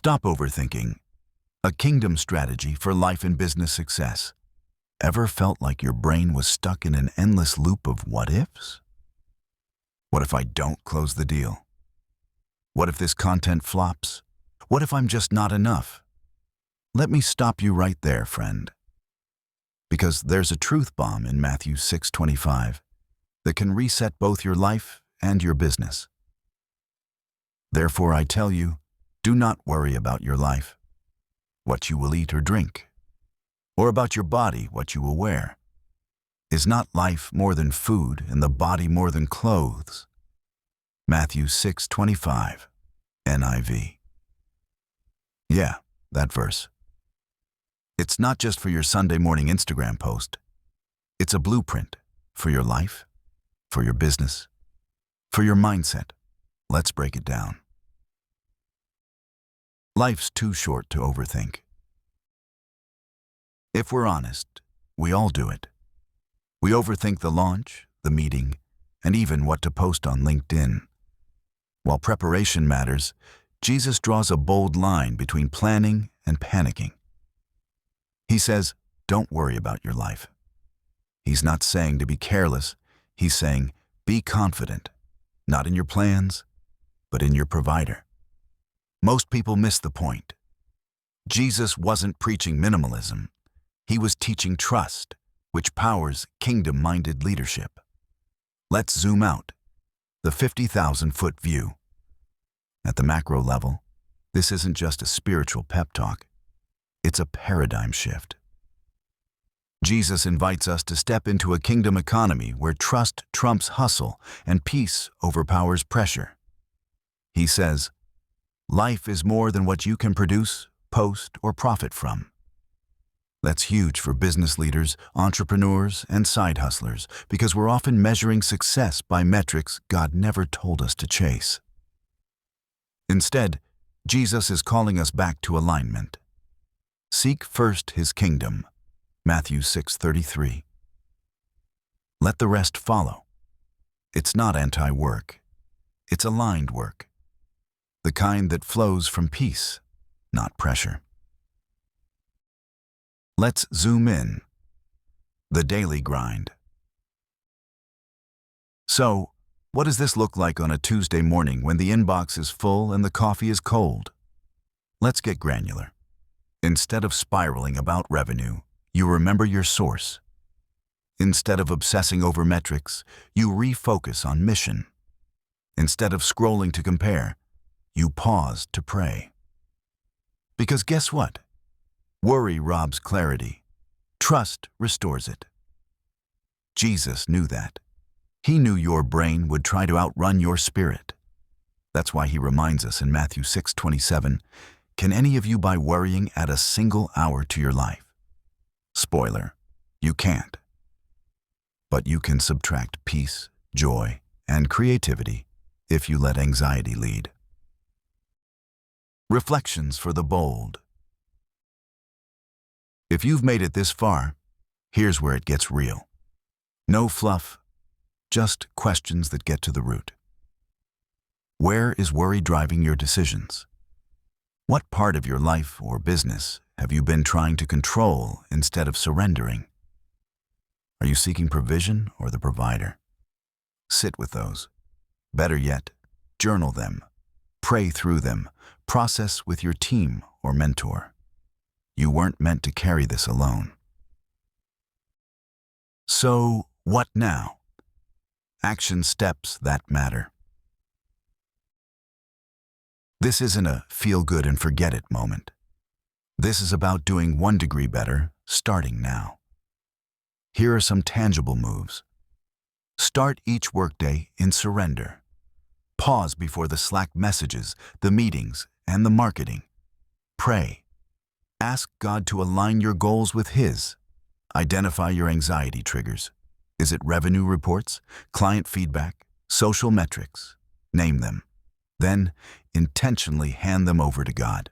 Stop overthinking. A kingdom strategy for life and business success. Ever felt like your brain was stuck in an endless loop of what-ifs? What if I don't close the deal? What if this content flops? What if I'm just not enough? Let me stop you right there, friend. Because there's a truth bomb in Matthew 6:25 that can reset both your life and your business. Therefore, I tell you, do not worry about your life, what you will eat or drink, or about your body, what you will wear. Is not life more than food and the body more than clothes? Matthew 6:25, NIV. Yeah, that verse. It's not just for your Sunday morning Instagram post. It's a blueprint for your life, for your business, for your mindset. Let's break it down. Life's too short to overthink. If we're honest, we all do it. We overthink the launch, the meeting, and even what to post on LinkedIn. While preparation matters, Jesus draws a bold line between planning and panicking. He says, don't worry about your life. He's not saying to be careless. He's saying, be confident, not in your plans, but in your provider. Most people miss the point. Jesus wasn't preaching minimalism. He was teaching trust, which powers kingdom-minded leadership. Let's zoom out, the 50,000-foot view. At the macro level, this isn't just a spiritual pep talk. It's a paradigm shift. Jesus invites us to step into a kingdom economy where trust trumps hustle and peace overpowers pressure. He says, life is more than what you can produce, post, or profit from. That's huge for business leaders, entrepreneurs, and side hustlers because we're often measuring success by metrics God never told us to chase. Instead, Jesus is calling us back to alignment. Seek first His kingdom, Matthew 6:33. Let the rest follow. It's not anti-work. It's aligned work. The kind that flows from peace, not pressure. Let's zoom in. The daily grind. So, what does this look like on a Tuesday morning when the inbox is full and the coffee is cold? Let's get granular. Instead of spiraling about revenue, you remember your source. Instead of obsessing over metrics, you refocus on mission. Instead of scrolling to compare, you pause to pray. Because guess what? Worry robs clarity. Trust restores it. Jesus knew that. He knew your brain would try to outrun your spirit. That's why He reminds us in Matthew 6:27, can any of you by worrying add a single hour to your life? Spoiler, you can't. But you can subtract peace, joy, and creativity if you let anxiety lead. Reflections for the bold. If you've made it this far, here's where it gets real. No fluff, just questions that get to the root. Where is worry driving your decisions? What part of your life or business have you been trying to control instead of surrendering? Are you seeking provision or the provider? Sit with those. Better yet, journal them. Pray through them. Process with your team or mentor. You weren't meant to carry this alone. So, what now? Action steps that matter. This isn't a feel good and forget it moment. This is about doing 1 degree better, starting now. Here are some tangible moves. Start each workday in surrender. Pause before the Slack messages, the meetings, and the marketing. Pray. Ask God to align your goals with His. Identify your anxiety triggers. Is it revenue reports, client feedback, social metrics? Name them. Then, intentionally hand them over to God.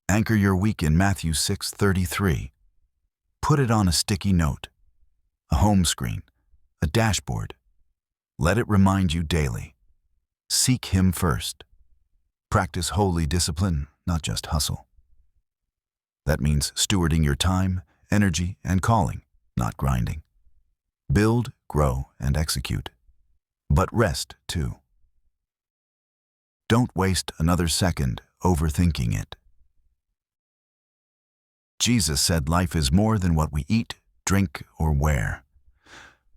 Anchor your week in Matthew 6:33. Put it on a sticky note, a home screen, a dashboard. Let it remind you daily. Seek Him first. Practice holy discipline, not just hustle. That means stewarding your time, energy, and calling, not grinding. Build, grow, and execute. But rest, too. Don't waste another second overthinking it. Jesus said life is more than what we eat, drink, or wear.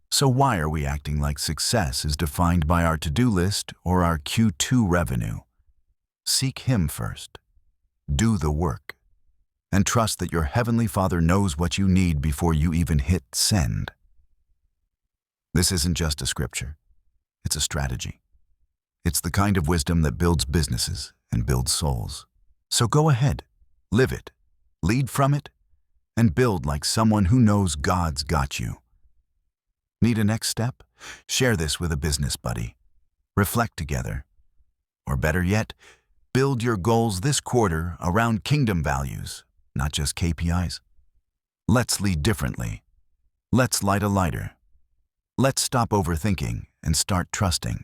So why are we acting like success is defined by our to-do list or our Q2 revenue? Seek Him first. Do the work. And trust that your Heavenly Father knows what you need before you even hit send. This isn't just a scripture. It's a strategy. It's the kind of wisdom that builds businesses and builds souls. So go ahead, live it, lead from it, and build like someone who knows God's got you. Need a next step? Share this with a business buddy. Reflect together. Or better yet, build your goals this quarter around kingdom values, not just KPIs. Let's lead differently. Let's light a lighter. Let's stop overthinking and start trusting.